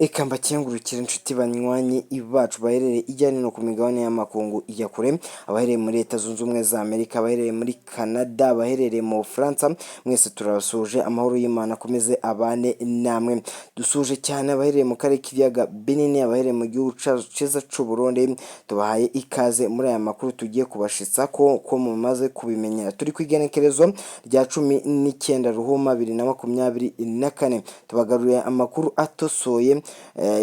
Eka mbakengurukire inshuti banywanyi bacu baherereye ijyanye no ku migabane y'amakungu ijya kure, abaherereye muri Leta Zunze Ubumwe za Amerika, abaherereye muri Canada, abaherereye mu Bufaransa, mwese turabasuje amahoro y'Imana akomeze abane namwe. Dusuje cyane abaherereye mu karere k'ibiyaga binini, abaherereye mu gihugu cyiza cy'u Burundi, tubahaye ikaze muri aya makuru tugiye kubashitsa ko mumaze kubimenyera. Turi ku igenekerezo rya 19 Ruhuma 2024, tubagaruriye amakuru atosoye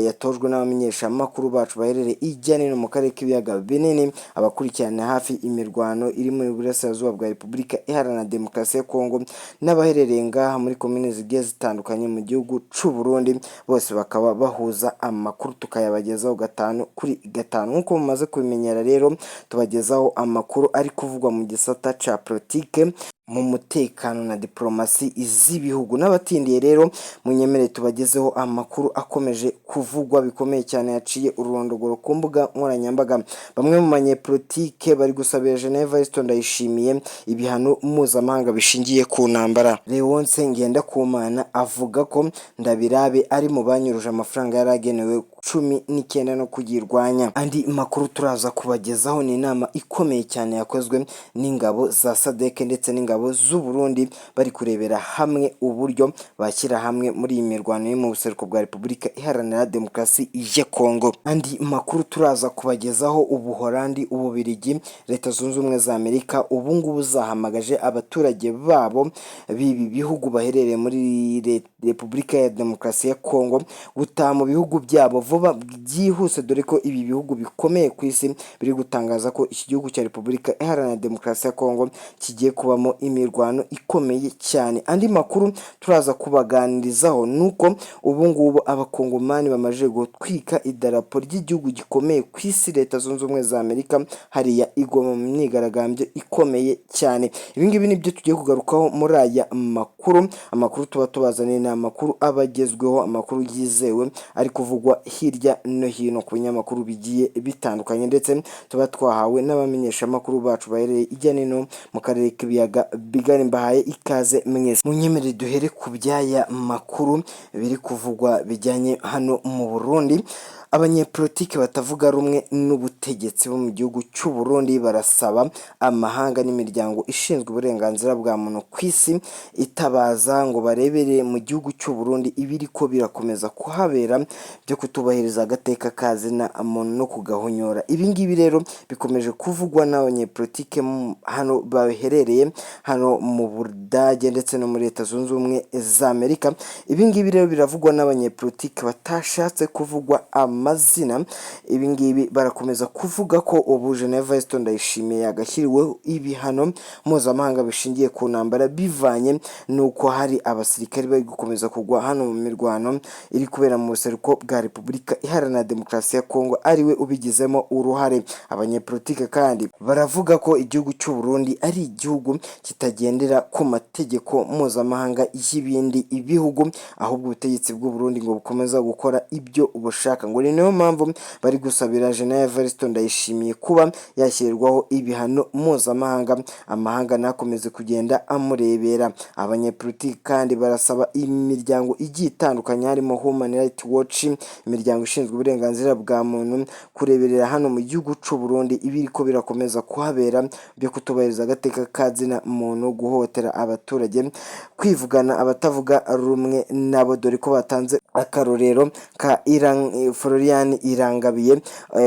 yatojwe n'abamenyeshamakuru bacu baherereye ijyanye no mu karere k'ibiyaga binini, abakurikirana hafi imirwano iri mu burasirazuba bwa Repubulika Iharanira Demokarasi ya Kongo n'abaherereye ngaha muri komine zigiye zitandukanye mu gihugu cy'u Burundi, bose bakaba bahuza amakuru tukayabagezaho 5 kuri 5. Nk'uko mumaze kubimenyera rero, tubagezaho amakuru ari kuvugwa mu gisata ca politike, mu mutekano na diplomasi z'ibihugu. N'abatindiye rero munyemere tubagezeho amakuru akomeje kuvugwa bikomeye cyane yaciye ururondogoro ku mbuga nkoranyambaga. Bamwe mu banyepolitike bari gusabira Evariste Ndayishimiye ibihano mpuzamahanga bishingiye ku ntambara. Leonce Ngendakumana avuga ko Ndabirabe ari mu banyuruje amafaranga yaragenewe 19 no kugirwanya. Andi makuru turaza kubagezaho ni inama ikomeye cyane yakozwe n'ingabo za SADC ndetse n'ingabo z'u Burundi, bari kurebera hamwe uburyo bashyira hamwe muri iyi mirwano yo mu buseruko bwa Repubulika Iharanira Demokarasi ya Kongo. Andi makuru turaza kubagezaho Ubuholandi, Ububirigi, Leta Zunze Ubumwe za Amerika ubu ngubu zahamagaje abaturage babo b'ibi bihugu baherereye muri Repubulika ya Demokarasi ya Kongo gutaha mu bihugu byabo vuba byihuse, dore ko ibi bihugu bikomeye ku isi biri gutangaza ko iki gihugu cya Repubulika Iharanira Demokarasi ya Kongo kigiye kubamo imirwano ikomeye cyane. Andi makuru turaza kubaganirizaho nuko ubu ngubu abakongomani bamaje gutwika idarapo ry'igihugu gikomeye ku isi Leta Zunze Ubumwe za Amerika, hariya igoma mu myigaragambyo ikomeye cyane. Ibi ngibi nibyo tugiye kugarukaho muri aya amakuru tuba tubazaniye ni amakuru abagezweho, amakuru yizewe ari kuvugwa hirya no hino ku binyamakuru bigiye bitandukanye, ndetse tuba twahawe n'abamenyeshamakuru bacu bahereye ijyanye no mu karere k'ibiyaga bigari. Mbahaye ikaze mwese, munyemerere duhere ku by'aya makuru biri kuvugwa bijyanye hano mu Burundi. Abanyepolitike batavuga rumwe n'ubutegetsi bo mu gihugu cy'u Burundi barasaba amahanga n'imiryango ishinzwe uburenganzira bwa muntu ku isi itabaza ngo barebere mu gihugu cy'u Burundi ibiri ko birakomeza kuhabera byo kutubahiriza agateka kazina muntu no kugahonyora. Ibi ngibi rero bikomeje kuvugwa n'abanyepolitike hano baherereye hano mu Budage ndetse no muri Leta Zunze Ubumwe za Amerika. Ibi ngibi rero biravugwa n'abanyepolitike batashatse kuvugwa amazina. Ibi ngibi barakomeza kuvuga ko ubu Evariste Ndayishimiye yagashyiriweho ibihano mpuzamahanga bishingiye ku ntambara bivanye nuko hari abasirikari bari gukomeza kugwa hano mu mirwano iri kubera mu buseruko bwa Repubulika Iharanira Demokarasi ya Kongo, ariwe ubigizemo uruhare. Abanyepolitike kandi baravuga ko igihugu cy'u Burundi ari igihugu kitagendera ku mategeko mpuzamahanga y'ibindi bihugu, ahubwo ubutegetsi bw'u Burundi ngo bukomeza gukora ibyo bushaka. Ngo ni niyo mpamvu bari gusabira Evariste Ndayishimiye kuba yashyirirwaho ibihano mpuzamahanga, amahanga nakomeze kugenda amurebera. Abanyepolitiki kandi barasaba imiryango igiye itandukanye harimo Human Rights Watch, imiryango ishinzwe uburenganzira bwa muntu, kureberera hano mu gihugu cy'u Burundi ibiri ko birakomeza kuhabera byo kutubahiriza agateka kazina muntu, guhotera abaturage, kwivugana abatavuga rumwe nabo, dore ko batanze akarorero ka Florian Irangabiye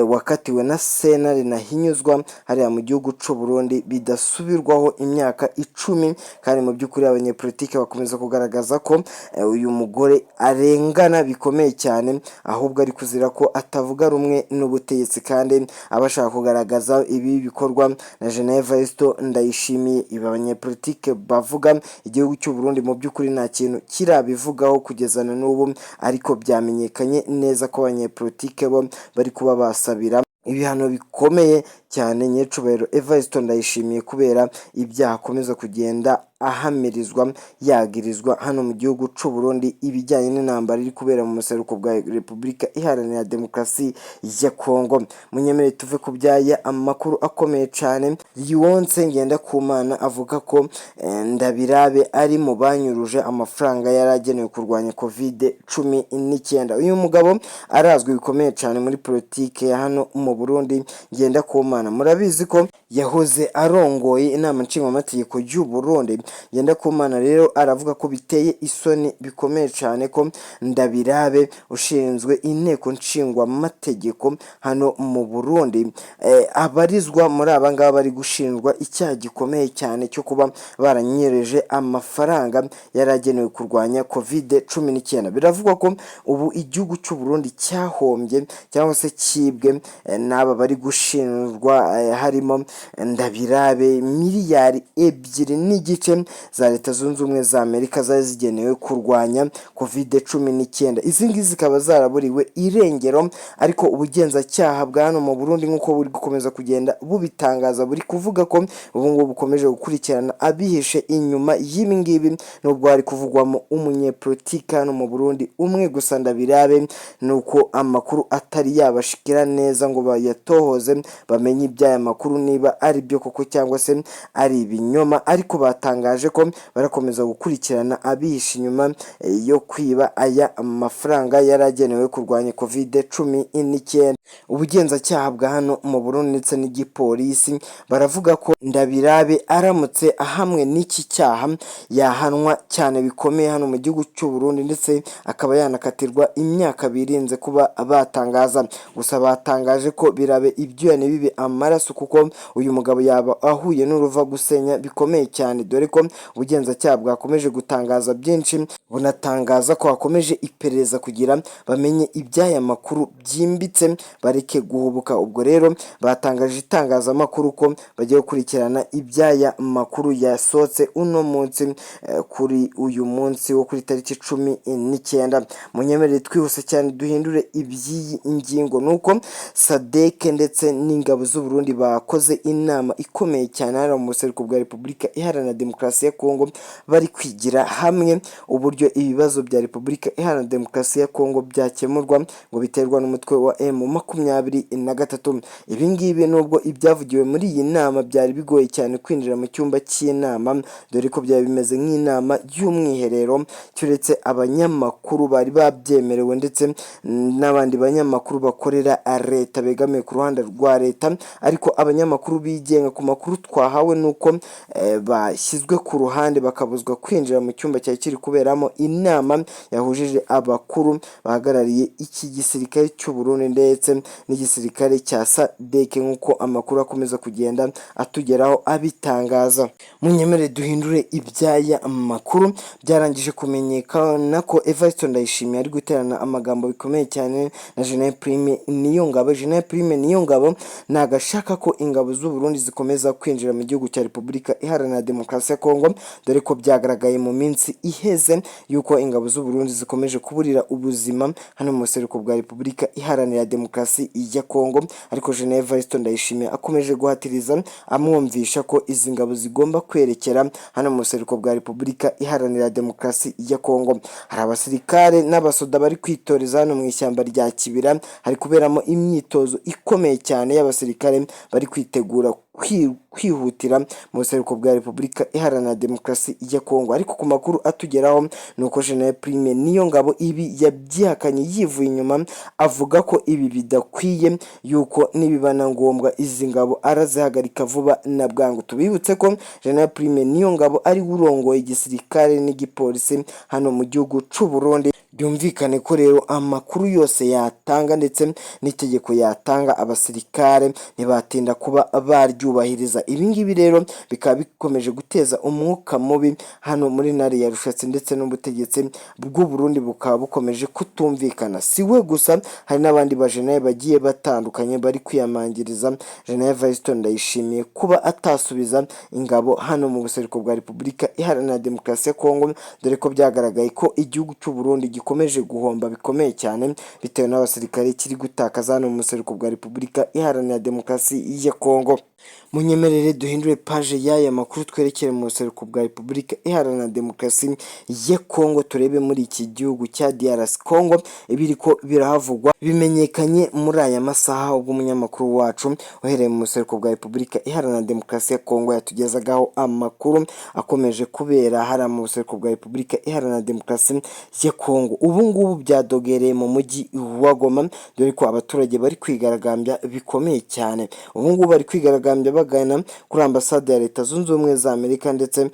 wakatiwe na sentare Ntahinyuzwa hariya mu gihugu cy'u Burundi bidasubirwaho imyaka 10, kandi mu by'ukuri abanyepolitike bakomeza kugaragaza ko uyu mugore arengana bikomeye cyane, ahubwo ari kuzira ko atavuga rumwe n'ubutegetsi kandi abashaka kugaragaza ibi bikorwa na Evariste Ndayishimiye. Ibi abanyepolitike bavuga igihugu cy'u Burundi mu by'ukuri nta kintu kirabivugaho kugeza na n'ubu, ariko byamenyekanye neza ko abanyepolitike bo bari kuba basabira ibihano bikomeye cyane nyecubahiro Evariste Ndayishimiye kubera ibyaha akomeza kugenda ahamirizwa yagirizwa hano mu gihugu c'u Burundi ibijyanye n'intambara iri kubera mu buseruko bwa Repubulika Iharanira Demokarasi ya Kongo. Munyemere tuve ku byaya amakuru akomeye cyane. Lionce Ngendakumana avuga ko Ndabirabe ari mu banyuruje amafaranga yaragenewe kurwanya COVID-19. Uyu mugabo arazwi bikomeye cyane muri politike ya hano mu Burundi. Ngendakumana murabizi ko yahoze arongoye inama nshingamategeko y'u Burundi. Ngendakumana rero aravuga ko biteye isoni bikomeye cyane ko Ndabirabe ushinzwe inteko nshingamategeko hano mu Burundi abarizwa muri abangaba bari gushinjwa icyaha gikomeye cyane cyo kuba baranyereje amafaranga yaragenewe kurwanya COVID-19. Biravugwa ko ubu igihugu cy'u Burundi cyahombye cyangwa se cyibwe n'aba bari gushinjwa harimo Ndabirabe miliyari 2.5 za Leta Zunze Ubumwe za Amerika zari zigenewe kurwanya COVID-19. Izi ngizi zikaba zaraburiwe irengero, ariko ubugenzacyaha bwa hano mu Burundi nk'uko buri gukomeza kugenda bubitangaza buri kuvuga ko ubu ngubu bukomeje gukurikirana abihishe inyuma y'ibi ngibi, nubwo hari kuvugwamo umunyepolitike hano mu Burundi umwe gusa Ndabirabe, nuko amakuru atari yabashikira neza ngo bayatohoze bamenye iby'aya makuru niba ari byo koko cyangwa se ari ibinyoma, ariko batangaje ko barakomeza gukurikirana abihishe inyuma yo kwiba aya mafaranga yaragenewe kurwanya COVID-19. Ubugenzacyaha bwa hano mu Burundi ndetse n'igipolisi baravuga ko Ndabirabe aramutse ahamwe n'iki cyaha yahanwa cyane bikomeye hano mu gihugu cy'u Burundi, ndetse akaba yanakatirwa imyaka birinze kuba batangaza. Gusa batangaje ko Birabe ibyuya bibe amaraso, kuko uyu mugabo yaba ahuye n'uruva gusenya bikomeye cyane, dore ko ubugenzacyaha bwakomeje gutangaza byinshi, bunatangaza ko hakomeje iperereza kugira bamenye iby'aya makuru byimbitse bareke guhubuka. Ubwo rero batangaje itangazamakuru ko bagiye gukurikirana iby'aya makuru yasohotse uno munsi kuri uyu munsi wo kuri tariki 19. Munyemerere twihuse cyane duhindure iby'iyi ingingo, nuko Sadek ndetse n'ingabo z'u Burundi bakoze inama ikomeye cyane hano mu buseruko bwa Repubulika Iharanira Demokarasi ya Kongo, bari kwigira hamwe uburyo ibibazo bya Repubulika Iharanira Demokarasi ya Kongo byakemurwa ngo biterwa n'umutwe wa M23. Ibi ngibi nubwo ibyavugiwe muri iyi nama byari bigoye cyane kwinjira mu cyumba cy'inama, dore ko byari bimeze nk'inama y'umwiherero, cyuretse abanyamakuru bari babyemerewe ndetse n'abandi banyamakuru bakorera leta begamiye ku ruhande rwa leta, ariko abanyamakuru bigenga ku makuru twahawe nuko bashyizwe ku ruhande bakabuzwa kwinjira mu cyumba cyari kiri kuberamo inama yahujije abakuru bahagarariye iki gisirikare cy'u Burundi ndetse n'igisirikare cya Sadek, nk'uko amakuru akomeza kugenda atugeraho abitangaza. Munyemere duhindure iby'aya makuru. Byarangije kumenyekana ko Evariste Ndayishimiye ari guterana amagambo bikomeye cyane na General Prime Niyongabo. General Prime Niyongabo nagashaka ko ingabo z'u Burundi zikomeza kwinjira mu gihugu cya Repubulika Iharanira Demokarasi ya Kongo, dore ko byagaragaye mu minsi iheze yuko ingabo z'u Burundi zikomeje kuburira ubuzima hano mu buseruko bwa Repubulika Iharanira Demokarasi ya Kongo, ariko General Evariste Ndayishimiye akomeje guhatiriza amwumvisha ko izi ngabo zigomba kwerekera hano mu buseruko bwa Repubulika Iharanira Demokarasi ya Kongo. Hari abasirikare n'abasoda bari kwitoreza hano mu ishyamba rya Kibira, hari kuberamo imyitozo ikomeye cyane y'abasirikare bari kwitegura kwihutira mu buseruko bwa Repubulika Iharanira Demokarasi ya Kongo. Ariko ku makuru atugeraho nuko General Prime Niyongabo ibi yabyihakanye yivuye inyuma, avuga ko ibi bidakwiye, yuko nibibana ngombwa izi ngabo arazihagarika vuba na bwangu. Tubibutse ko General Prime Niyongabo ari urongoye igisirikare n'igipolisi hano mu gihugu cy'u Burundi. Byumvikane ko rero amakuru yose yatanga ndetse n'itegeko yatanga abasirikare ntibatinda kuba baryubahiriza. Ibi ngibi rero bikaba bikomeje guteza umwuka mubi hano muri ntare ya Rushatsi, ndetse n'ubutegetsi bw'u Burundi bukaba bukomeje kutumvikana. Si we gusa, hari n'abandi bajenerali bagiye batandukanye bari kwiyamangiriza General Evariste Ndayishimiye kuba atasubiza ingabo hano mu buseruko bwa Repubulika Iharanira Demokarasi ya Kongo, dore ko byagaragaye ko igihugu cy'u Burundi gikomeje guhomba bikomeye cyane bitewe n'abasirikare kiri gutakaza hano mu buseruko bwa Repubulika Iharanira Demokarasi ya Kongo. munyemerere duhindure paje y'aya makuru twerekere mu buseruko bwa Repubulika Iharanira Demokarasi ya Kongo, turebe muri iki gihugu cya DRC Congo ibiriko birahavugwa. Bimenyekanye muri aya masaha ubwo umunyamakuru wacu uhereye mu buseruko bwa Repubulika Iharanira Demokarasi ya Kongo yatugezagaho amakuru akomeje kubera hari mu buseruko bwa Repubulika Iharanira Demokarasi ya Kongo. Ubu ngubu byadogereye mu mujyi wa Goma, dore ko abaturage bari kwigaragambya bikomeye cyane. Ubu ngubu bari kwigaragambya bagana kuri ambasade ya Leta Zunze Ubumwe za Amerika ndetse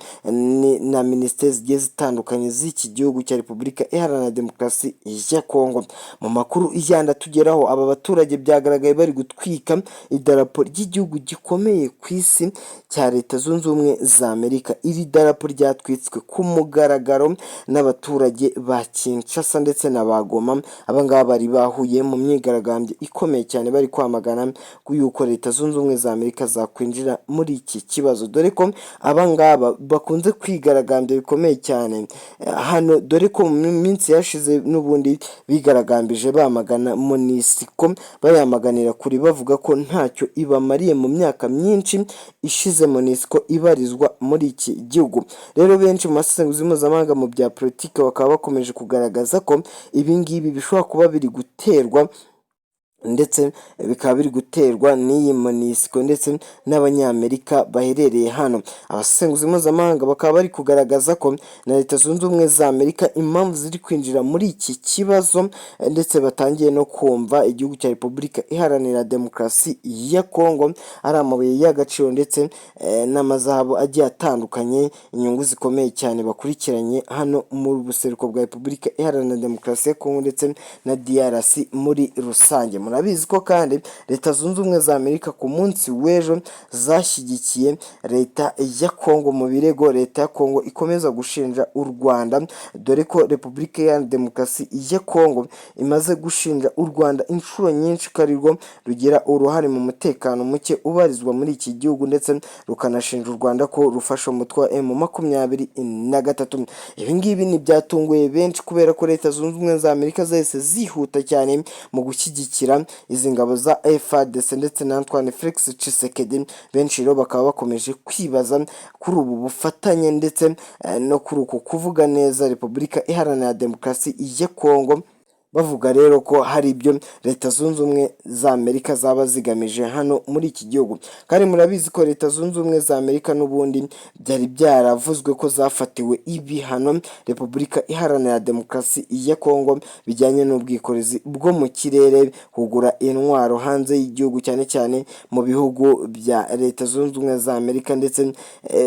na minisiteri zigiye zitandukanye z'iki gihugu cya Repubulika Iharanira Demokarasi ya Kongo. Mu makuru yandi atugeraho, aba baturage byagaragaye bari gutwika idarapo ry'igihugu gikomeye ku isi cya Leta Zunze Ubumwe za Amerika. Iri darapo ryatwitswe ku mugaragaro n'abaturage ba Kinshasa ndetse na Bagoma. Abangaba bari bahuye mu myigaragambyo ikomeye cyane bari kwamagana yuko Leta Zunze Ubumwe za Amerika zakwinjira muri iki kibazo, dore ko abangaba bakunze kwigaragambya bikomeye cyane hano, dore ko mu minsi yashize n'ubundi bigaragambije bamagana MONUSCO, bayamaganira kuri bavuga ko ntacyo ibamariye mu myaka myinshi ishize MONUSCO ibarizwa muri iki gihugu. Rero benshi mu masesenguzi mpuzamahanga mu bya politiki bakaba bakomeje kugaragaza ko ibi ngibi bishobora kuba biri guterwa ndetse bikaba biri guterwa n'iyi MONUSCO ndetse n'abanyamerika baherereye hano. Abasesenguzi mpuzamahanga bakaba bari kugaragaza ko na Leta Zunze Ubumwe za Amerika impamvu ziri kwinjira muri iki kibazo ndetse batangiye no kumva igihugu cya Repubulika Iharanira Demokarasi ya Kongo ari amabuye y'agaciro ndetse n'amazahabu agiye atandukanye, inyungu zikomeye cyane bakurikiranye hano mu buseruko bwa Repubulika Iharanira Demokarasi ya Kongo ndetse na DRC muri rusange. Murabizi ko kandi Leta Zunze Ubumwe za Amerika ku munsi w'ejo zashyigikiye Leta ya Kongo mu birego Leta ya Kongo ikomeza gushinja u Rwanda, dore ko Repubulika ya Demokarasi ya Kongo imaze gushinja u Rwanda inshuro nyinshi ko arirwo rugira uruhare mu mutekano muke ubarizwa muri iki gihugu ndetse rukanashinja u Rwanda ko rufasha umutwe wa M23. Ibi ngibi ni byatunguye benshi kubera ko Leta Zunze Ubumwe za Amerika zahise zihuta cyane mu gushyigikira izi ngabo za FARDC ndetse na Antoine Felix Tshisekedi. Benshi rero bakaba bakomeje kwibaza kuri ubu bufatanye ndetse no kuri uku kuvuga neza Repubulika Iharanira Demokarasi ya Kongo, bavuga rero ko hari ibyo Leta Zunze Ubumwe za Amerika zaba zigamije hano muri iki gihugu. Kandi murabizi ko Leta Zunze Ubumwe za Amerika n'ubundi byari byaravuzwe ko zafatiwe ibihano Repubulika Iharanira Demokarasi ya Kongo bijyanye n'ubwikorezi bwo mu kirere, kugura intwaro hanze y'igihugu cyane cyane mu bihugu bya Leta Zunze Ubumwe za Amerika ndetse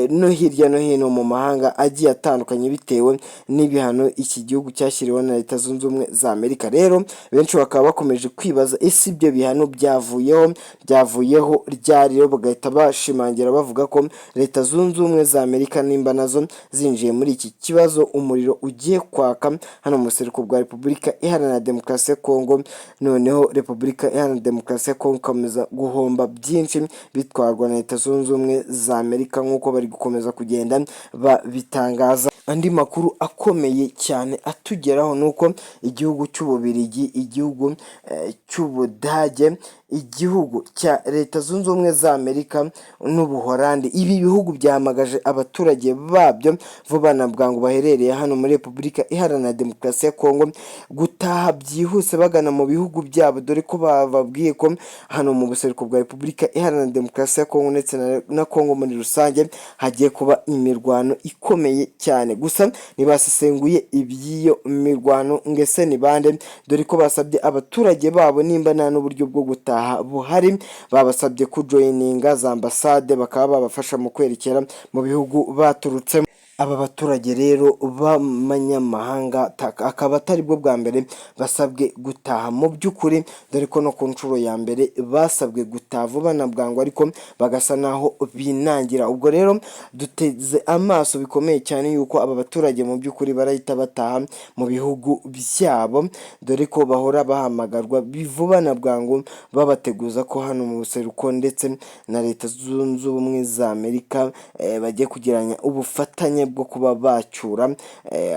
no hirya no hino mu mahanga agiye atandukanye bitewe n'ibihano iki gihugu cyashyiriweho na Leta Zunze Ubumwe za Amerika. Rero benshi bakaba bakomeje kwibaza ese ibyo bihano byavuyeho ryari, rero bagahita bashimangira bavuga ko Leta Zunze Ubumwe za Amerika nimba nazo zinjiye muri iki kibazo umuriro ugiye kwaka hano mu buseruko bwa Repubulika Iharanira Demokarasi ya Kongo. Noneho Repubulika Iharanira Demokarasi ya Kongo ikomeza guhomba byinshi bitwarwa na Leta Zunze Ubumwe za Amerika nk'uko bari gukomeza kugenda babitangaza. Andi makuru akomeye cyane atugeraho nuko igihugu cy'Ububiligi, igihugu cy'Ubudage, igihugu cya Leta Zunze Ubumwe za Amerika n'Ubuholandi, ibi bihugu byahamagaje abaturage babyo vuba na bwangu baherereye hano muri Repubulika Iharanira Demokarasi ya Kongo gutaha byihuse bagana mu bihugu byabo, dore ko bababwiye ko hano mu buseruko bwa Repubulika Iharanira Demokarasi ya Kongo ndetse na Kongo muri rusange hagiye kuba imirwano ikomeye cyane. Gusa ntibasesenguye iby'iyo mirwano ngese ni bande, dore ko basabye abaturage babo nimba nta n'uburyo bwo gutaha buhari, babasabye kujoyininga za ambasade bakaba babafasha mu kwerekera mu bihugu baturutsemo. Aba baturage rero b'abanyamahanga akaba atari bwo bwa mbere basabwe gutaha mu by'ukuri, dore ko no ku nshuro ya mbere basabwe gutaha vuba na bwangu ariko bagasa naho binangira. Ubwo rero duteze amaso bikomeye cyane yuko aba baturage mu by'ukuri barahita bataha mu bihugu byabo, dore ko bahora bahamagarwa bivuba na bwangu babateguza ko hano mu buseruko ndetse na Leta Zunze Ubumwe za Amerika bagiye kugiranya ubufatanye buhamye bwo kuba bacyura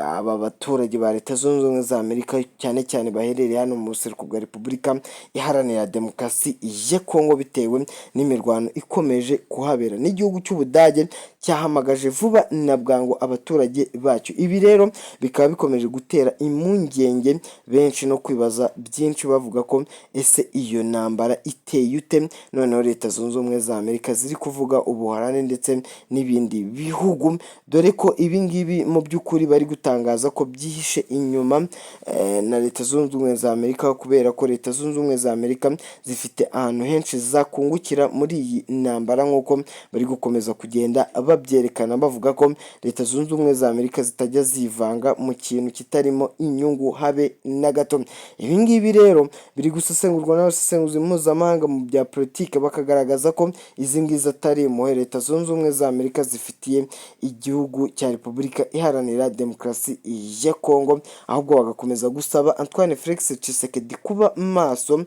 aba baturage ba Leta Zunze Ubumwe za Amerika cyane cyane baherereye hano mu buseruko bwa Repubulika Iharanira Demokarasi ya Kongo bitewe n'imirwano ikomeje kuhabera. N'igihugu cy'Ubudage cyahamagaje vuba na bwangu abaturage bacyo. Ibi rero bikaba bikomeje gutera impungenge benshi no kwibaza byinshi bavuga ko ese iyo ntambara iteye ute, noneho Leta Zunze Ubumwe za Amerika ziri kuvuga Ubuholandi ndetse n'ibindi bihugu, dore ko ibi ngibi mu by'ukuri bari gutangaza ko byihishe inyuma na Leta Zunze Ubumwe za Amerika, kubera ko Leta Zunze Ubumwe za Amerika zifite ahantu henshi zakungukira muri iyi ntambara nk'uko bari gukomeza kugenda babyerekana bavuga ko Leta Zunze Ubumwe za Amerika zitajya zivanga mu kintu kitarimo inyungu habe na gato. Ibi ngibi rero biri gusesengurwa n'abasesenguzi mpuzamahanga mu bya politiki bakagaragaza ko izi ngizi atari impuhwe Leta Zunze Ubumwe za Amerika zifitiye igihugu cya Repubulika Iharanira Demokarasi ya Kongo, ahubwo bagakomeza gusaba Antoine Felix Tshisekedi kuba maso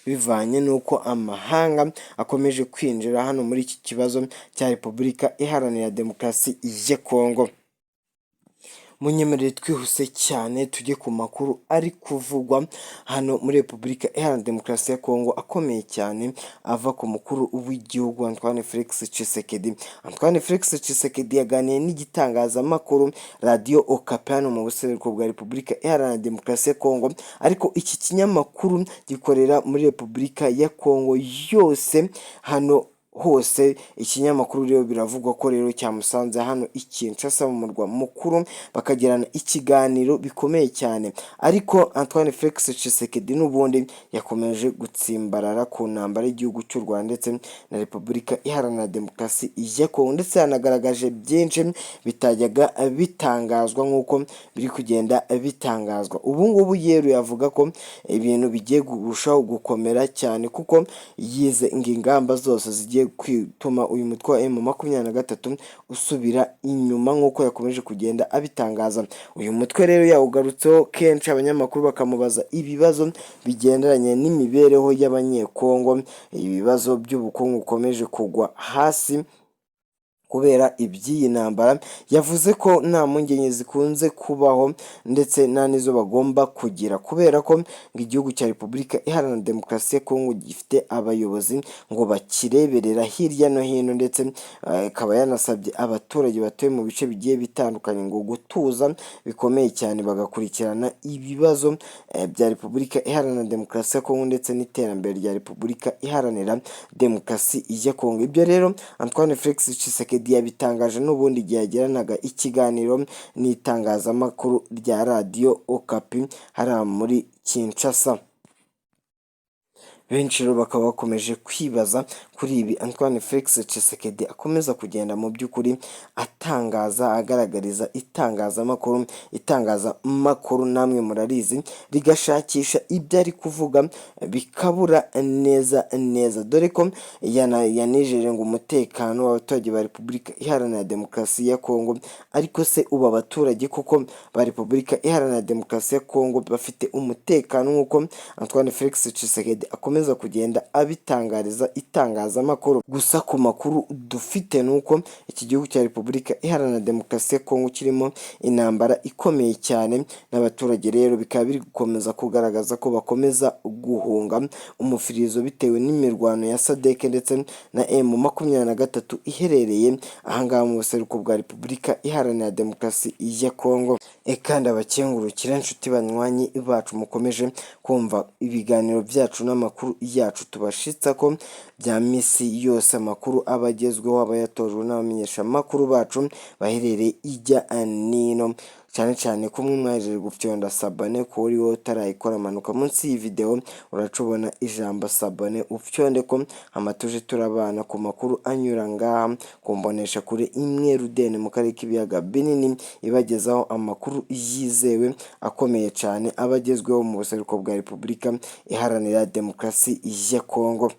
bivanye n'uko amahanga akomeje kwinjira hano muri iki kibazo cya Repubulika Iharanira Demokarasi ya Kongo. Munyemerere twihuse cyane tujye ku makuru ari kuvugwa hano muri Repubulika Iharanira Demokarasi ya Kongo akomeye cyane ava ku mukuru w'igihugu Antoine Felix Tshisekedi. Antoine Felix Tshisekedi yaganiye n'igitangazamakuru Radio Okapi hano mu buseruko bwa Repubulika Iharanira Demokarasi ya Kongo, ariko iki kinyamakuru gikorera muri Repubulika ya Kongo yose hano hose. Ikinyamakuru rero biravugwa ko rero cyamusanze hano i Kinshasa mu murwa mukuru bakagirana ikiganiro bikomeye cyane, ariko Antoine Felix Tshisekedi n'ubundi yakomeje gutsimbarara ku ntambara y'igihugu cy'u Rwanda ndetse na Repubulika Iharanira Demokarasi ya Kongo, ndetse yanagaragaje byinshi bitajyaga bitangazwa nk'uko biri kugenda bitangazwa. Ubu ngubu yeru yavuga ko ibintu bigiye kurushaho gukomera cyane kuko yize ingamba zose zigiye kwituma uyu mutwe wa M23 usubira inyuma nk'uko yakomeje kugenda abitangaza. Uyu mutwe rero yawugarutseho kenshi, abanyamakuru bakamubaza ibibazo bigenderanye n'imibereho y'abanyekongo, ibibazo by'ubukungu bukomeje kugwa hasi kubera iby'iyi ntambara. Yavuze ko nta mpungenge zikunze kubaho ndetse nta n'izo bagomba kugira, kubera ko ngo igihugu cya Repubulika Iharanira Demokarasi ya Kongo gifite abayobozi ngo bakireberera hirya no hino, ndetse akaba yanasabye abaturage batuye mu bice bigiye bitandukanye ngo gutuza bikomeye cyane bagakurikirana ibibazo bya Repubulika Iharanira Demokarasi ya Kongo ndetse n'iterambere rya Repubulika Iharanira Demokarasi ya Kongo. Ibyo rero Antoine Felix Tshisekedi yabitangaje n'ubundi igihe yagiranaga ikiganiro n'itangazamakuru rya Radio Okapi hariya muri Kinshasa. Benshi rero bakaba bakomeje kwibaza kuri ibi Antoine Felix Tshisekedi akomeza kugenda mu by'ukuri atangaza, agaragariza itangazamakuru namwe murarizi rigashakisha ibyo ari kuvuga bikabura neza, dore ko yanijeje ngo umutekano w'abaturage ba Repubulika Iharanira Demokarasi ya Kongo. Ariko se ubu abaturage kuko ba Repubulika Iharanira Demokarasi ya Kongo bafite umutekano nk'uko Antoine Felix Tshisekedi akomeza kugenda abitangariza itangazamakuru? Gusa ku makuru dufite nuko iki gihugu cya Repubulika Iharanira Demokarasi ya Kongo kirimo intambara ikomeye cyane, n'abaturage rero bikaba biri gukomeza kugaragaza ko bakomeza guhunga umufirizo bitewe n'imirwano ya SADC ndetse na M23 iherereye ahangaha mu buseruko bwa Repubulika Iharanira Demokarasi ya Kongo. Kandi abakengurukira inshuti banywanyi bacu mukomeje kumva ibiganiro byacu n'amakuru yacu tubashitsa ko bya misi yose, amakuru abagezweho abayatojwe n'abamenyesha amakuru bacu baherereye ijya nino, cyane cyane kumwe mwajeje gufyonda sabone kuri wowe utarayikora, manuka munsi iyi video uracubona ijambo sabone ufyonde ko amatuje turabana ku makuru anyura ngaha kumbonesha kure imwe Rudene mu karere k'ibiyaga binini ibagezaho amakuru yizewe akomeye cyane abagezweho mu buseruko bwa Repubulika Iharanira Demokarasi ya Kongo.